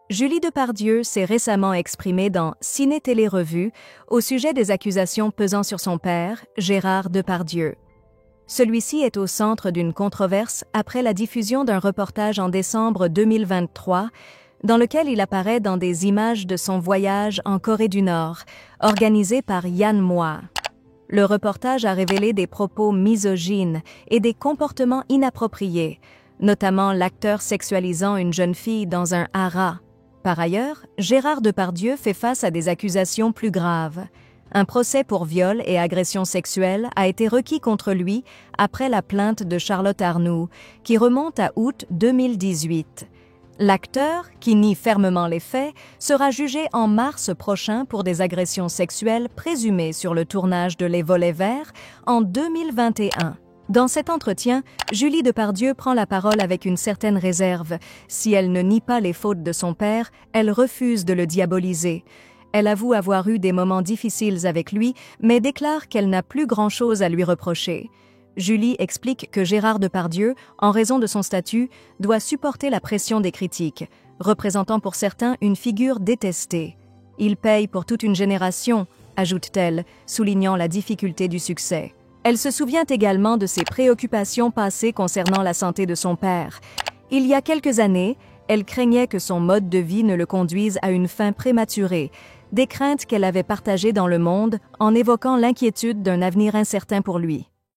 Julie Depardieu s'est récemment exprimée dans Ciné-Télé Revue au sujet des accusations pesant sur son père, Gérard Depardieu. Celui-ci est au centre d'une controverse après la diffusion d'un reportage en décembre 2023 dans lequel il apparaît dans des images de son voyage en Corée du Nord, organisé par Yann Moix. Le reportage a révélé des propos misogynes et des comportements inappropriés, notamment l'acteur sexualisant une jeune fille dans un haras. Par ailleurs, Gérard Depardieu fait face à des accusations plus graves. Un procès pour viol et agression sexuelle a été requis contre lui après la plainte de Charlotte Arnoult, qui remonte à août 2018. L'acteur, qui nie fermement les faits, sera jugé en mars prochain pour des agressions sexuelles présumées sur le tournage de Les Volets Verts en 2021. Dans cet entretien, Julie Depardieu prend la parole avec une certaine réserve. Si elle ne nie pas les fautes de son père, elle refuse de le diaboliser. Elle avoue avoir eu des moments difficiles avec lui, mais déclare qu'elle n'a plus grand-chose à lui reprocher. Julie explique que Gérard Depardieu, en raison de son statut, doit supporter la pression des critiques, représentant pour certains une figure détestée. Il paye pour toute une génération, ajoute-t-elle, soulignant la difficulté du succès. Elle se souvient également de ses préoccupations passées concernant la santé de son père. Il y a quelques années, elle craignait que son mode de vie ne le conduise à une fin prématurée, des craintes qu'elle avait partagées dans Le Monde en évoquant l'inquiétude d'un avenir incertain pour lui.